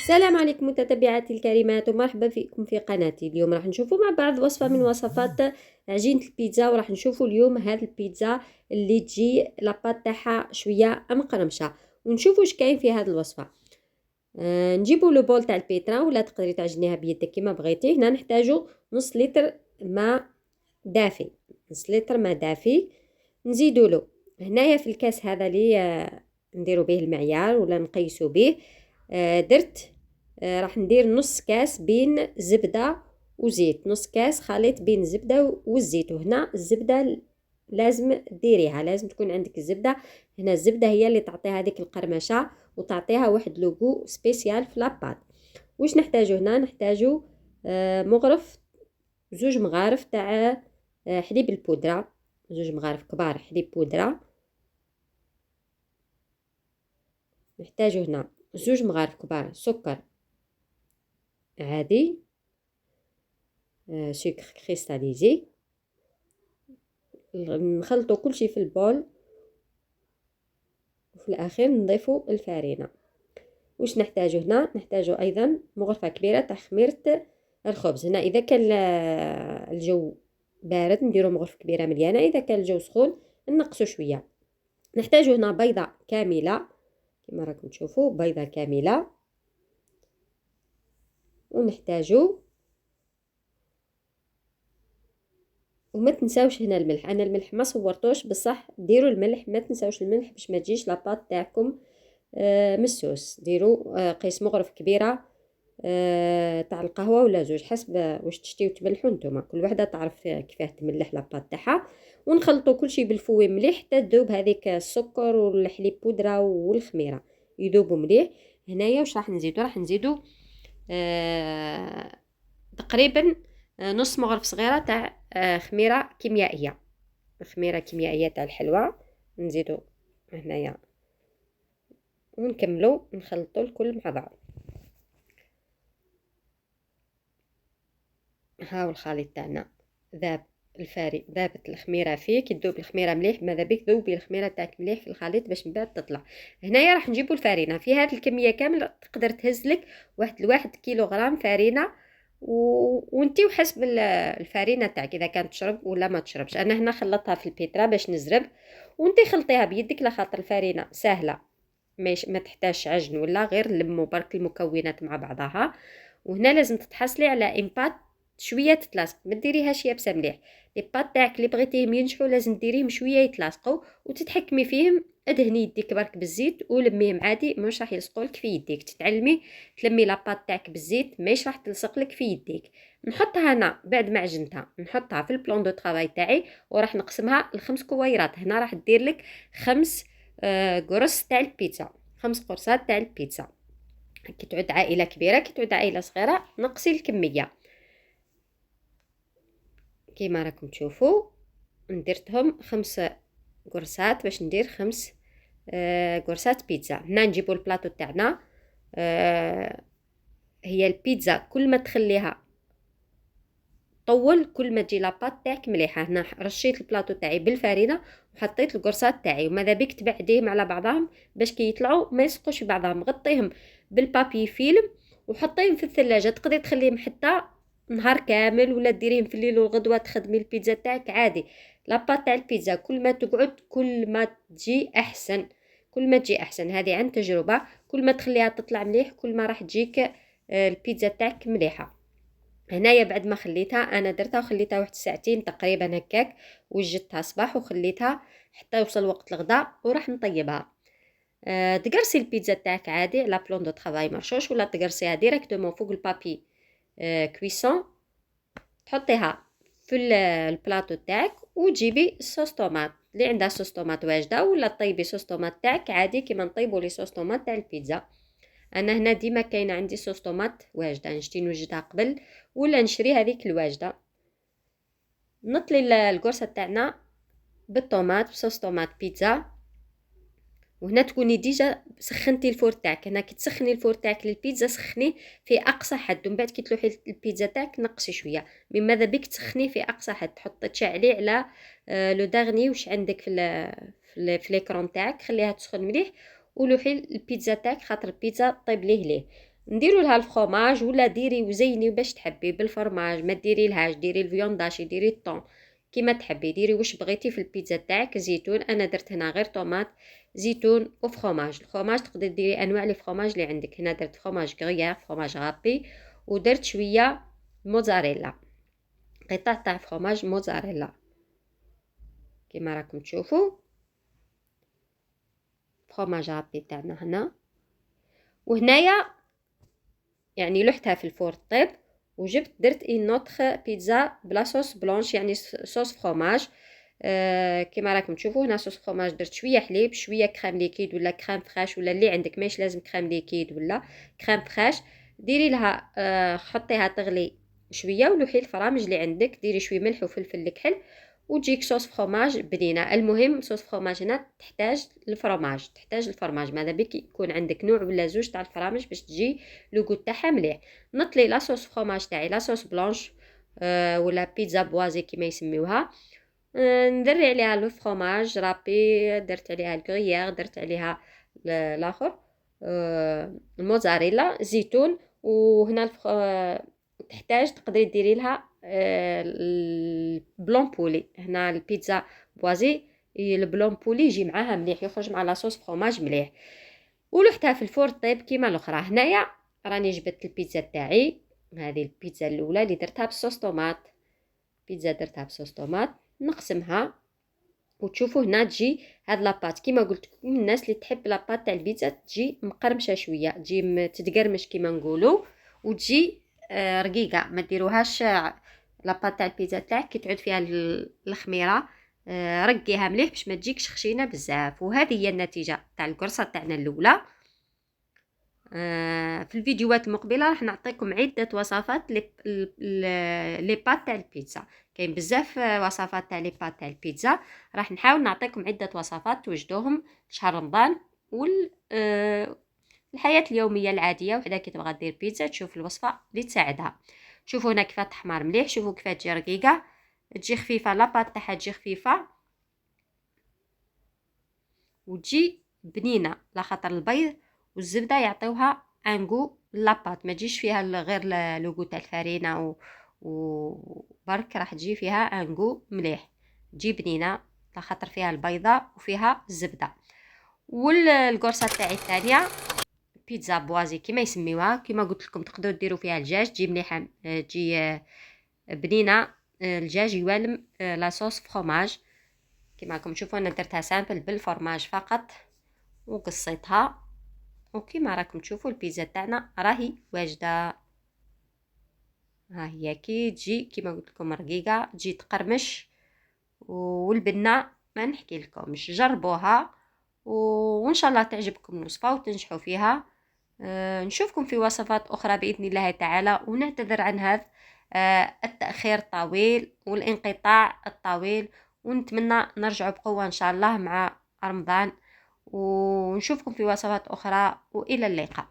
السلام عليكم متتبعاتي الكريمات ومرحبا فيكم في قناتي. اليوم راح نشوفوا مع بعض وصفة من وصفات عجينة البيتزا، وراح نشوفوا اليوم هذه البيتزا اللي تجي لاباط تاعها شوية مقرمشة، ونشوفوا اش كاين في هذه الوصفة. نجيبوا لو بول تاع البيترا ولا تقدري تعجنيها بيدك كما بغيتي. هنا نحتاجوا نص لتر ماء دافي، نص لتر ماء دافي. نزيدوا له هنايا في الكاس هذا اللي نديروا به المعيار ولا نقيسوا به، درت راح ندير نص كاس بين زبدة وزيت، نص كاس خليط بين الزبدة والزيت. وهنا الزبدة لازم ديريها، لازم تكون عندك الزبدة. هنا الزبدة هي اللي تعطيها هذيك القرمشة وتعطيها واحد لوغو سبيسيال في لاباط. واش نحتاجو هنا؟ نحتاجو مغرف، زوج مغارف تاع حليب البودرة، زوج مغارف كبار حليب بودرة. نحتاجو هنا زوج مغارف كبار سكر عادي، سكر كريستاليزي. نخلطوا كل شيء في البول، وفي الاخير نضيفوا الفارينه. واش نحتاجو هنا؟ نحتاجو ايضا مغرفه كبيره تاع خميره الخبز. هنا اذا كان الجو بارد نديرو مغرفه كبيره مليانه، اذا كان الجو سخون نقصوا شويه. نحتاجو هنا بيضه كامله كما راكم تشوفوا، بيضه كامله. ونحتاجو وما تنساوش هنا الملح. انا الملح ما صورتوش، بصح ديروا الملح، ما تنساوش الملح باش ما تجيش لاباط تاعكم مسوس. ديروا قيس مغرف كبيره تاع القهوه ولا زوج، حسب واش تشتيو تملحوا نتوما، كل وحده تعرف كيفاه تملح لاباط تاعها. ونخلطوا كل شيء بالفوي مليح حتى تذوب هذيك السكر والحليب بودره والخميره يذوبوا مليح. هنايا واش راح نزيدوا؟ راح نزيدوا تقريبا نص مغرف صغيره تاع خميره كيميائيه، خميره كيميائيه تاع الحلوى نزيدوا هنايا. ونكملوا نخلطوا الكل مع بعض. هاو الخليط تاعنا ذاب، ذابت الخميره فيه. كي تذوب الخميره مليح، ماذا بك ذوبي الخميره تاعك مليح في الخليط باش من بعد تطلع. هنايا راح نجيبوا الفارينه في هذه الكميه كامل، تقدر تهز لك واحد كيلوغرام فارينه وانتي وحسب الفارينه تاعك اذا كانت تشرب ولا ما تشربش. انا هنا خلطتها في البيترا باش نزرب، وانتي خلطيها بيدك لخاطر الفارينه سهله ما تحتاج عجن ولا غير لموا برك المكونات مع بعضها. وهنا لازم تتحصلي على امبات شويه تتلاصق، ما ديريهاش يابسه مليح. لي بات تاعك اللي بغيتيهم ينجحوا لازم ديريهم شويه يتلاصقوا وتتحكمي فيهم. ادهني يديك برك بالزيت ولميهم عادي، مش راح يلصقوا لك في يديك. تتعلمي تلمي لاباط تاعك بالزيت مش راح تلصق لك في يديك. نحطها هنا بعد ما عجنتها، نحطها في البلان دو طرافاي تاعي وراح نقسمها لخمس كويرات. هنا راح دير لك خمس قرص تاع البيتزا، 5 قرصات تاع البيتزا. كي تعود عائله كبيره كي تعود عائله صغيره نقصي الكميه كيما راكم تشوفوا. نديرتهم 5 قرصات باش ندير 5 قرصات بيتزا. هنا نجيبوا البلاطو تاعنا. هي البيتزا كل ما تخليها طول كل ما تجي لاباط تاعك مليحه. هنا رشيت البلاطو تاعي بالفارينه وحطيت القرصات تاعي، وماذا بك تبعديهم على بعضهم باش كي يطلعوا ما يلصقوش في بعضهم. غطيهم بالبابي فيلم وحطيهم في الثلاجه، تقدري تخليهم حتى نهار كامل ولا ديريهم في الليل والغدوه تخدمي البيتزا تاعك عادي. لاباط تاع البيتزا كل ما تقعد كل ما تجي احسن، كل ما تجي احسن. هذه عن تجربه، كل ما تخليها تطلع مليح كل ما راح تجيك البيتزا تاعك مليحه. هنايا بعد ما خليتها انا درتها وخليتها واحد ساعتين تقريبا هكاك، وجدتها صباح وخليتها حتى يوصل وقت الغداء وراح نطيبها. تقرصي البيتزا تاعك عادي على بلون دو طرافاي مرشوش، ولا تقرصيها ديريكتومون فوق البابي كويسون، تحطيها في البلاطو تاعك وتجيبي صوص طوماط. اللي عندها صوص طوماط واجده ولا طيبي صوص طوماط تاعك عادي كيما نطيبوا لي صوص طوماط تاع البيتزا. انا هنا ديما كاينه عندي صوص طوماط واجده، نشتي نوجدها قبل ولا نشري هذيك الواجده. نطلي القرصه تاعنا بالطوماط بصوص طوماط بيتزا. وهنا تكوني ديجا سخنتي الفور تاعك. هنا كي تسخني الفور تاعك للبيتزا سخنيه في اقصى حد، ومن بعد كي تلوحي البيتزا تاعك نقصي شويه. من ماذا بك تسخنيه في اقصى حد، تحط تشعلي على لو داغني واش عندك في ليكرون تاعك، خليها تسخن مليح ولوحي البيتزا تاعك خاطر البيتزا طيب ليه. نديروا لها الفرomاج، ولا ديري وزيني باش تحبي بالفرماج، ما ديري لهاش، ديري الفيونداشي، ديري الطون كيما تحبي، ديري واش بغيتي في البيتزا تاعك. زيتون، انا درت هنا غير طوماط، زيتون وفرomاج. الفرomاج تقدري ديري انواع لي فرomاج اللي عندك. هنا درت فرomاج غريير، فرomاج غابي، ودرت شويه موزاريلا، قطع تاع فرomاج موزاريلا كيما راكم تشوفوا. فرomاج غابي تاعنا هنا. وهنايا يعني لحتها في الفور طيب، وجبت درت اون نوتخ بيتزا بلا صوص بلونش، يعني صوص فرomاج. كيما راكم تشوفوا هنا صوص فرomاج. درت شويه حليب، شويه كريم ليكيد ولا كريم فريش ولا اللي عندك، ماهيش لازم كريم ليكيد ولا كريم فريش. ديري لها حطيها تغلي شويه، ولوحي الفرامج اللي عندك، ديري شويه ملح وفلفل الكحل، وتجيك صوص فرomاج بنينه. المهم صوص فرomاج هنا تحتاج الفرماج، ماذا بك يكون عندك نوع ولا زوج تاع الفرامج باش تجي لوغو تاعها مليح. نطلي لا صوص فرomاج تاعي، لا صوص بلونش ولا بيتزا بوازي كيما يسميوها. ندري عليها لو فرomاج رابي، درت عليها الكريير، درت عليها الاخر الموزاريلا، زيتون. وهنا تحتاج تقدري ديري لها البلون بولي. هنا البيتزا بوازي البلون بولي يجي معاها مليح، يخرج مع لاصوص فرomاج مليح. ولحتها في الفور طيب كيما الاخرى. هنايا راني جبت البيتزا تاعي، هذه البيتزا الاولى اللي درتها بصوص طوماط، بيتزا درتها بصوص طوماط. نقسمها وتشوفوا هنا تجي هاد لاباط كيما قلت لكم، الناس اللي تحب لاباط تاع البيتزا تجي مقرمشه شويه، تجي تتقرمش كيما نقولوا، وتجي رقيقه. ما ديروهاش لاباط تاع البيتزا تاعك كي تعود فيها الخميره، رقيها مليح باش ما تجيكش خشينه بزاف. وهذه هي النتيجه تاع القرصه تاعنا الاولى. في الفيديوهات المقبله راح نعطيكم عده وصفات لي بات تاع البيتزا. كاين بزاف وصفات تاع لي بات تاع البيتزا، راح نحاول نعطيكم عده وصفات توجدوهم شهر رمضان وال الحياه اليوميه العاديه. وحده كي تبغى دير بيتزا تشوف الوصفه اللي تساعدها. شوفوا هنا كيف تحمر مليح، شوفوا كيف تجي رقيقه، تجي خفيفه، لاباط تاعها تجي خفيفه وتجي بنينه، لا خاطر البيض والزبده يعطيوها انغو لاباط، ما تجيش فيها غير لوغو تاع الفرينه وبرك راح تجي فيها انغو مليح، تجي بنينه لا خاطر فيها البيضه وفيها الزبده. والقرصه تاعي الثانيه بيتزا بوازي كيما يسميوها، كيما قلت لكم تقدروا ديروا فيها الدجاج، تجي مليحه، تجي بنينه. الدجاج يوالم لاصوص فرomاج كيما راكم تشوفوا. انا درتها سامبل بالفرماج فقط وقصيتها، وكيما راكم تشوفوا البيتزا تاعنا راهي واجده. ها هي كي تجي كيما قلت لكم رقيقه، تجي تقرمش، والبنه ما نحكي لكمش، جربوها وان شاء الله تعجبكم الوصفه وتنجحوا فيها. نشوفكم في وصفات اخرى باذن الله تعالى، ونعتذر عن هذا التاخير الطويل والانقطاع الطويل، ونتمنى نرجع بقوه ان شاء الله مع رمضان، ونشوفكم في وصفات اخرى، والى اللقاء.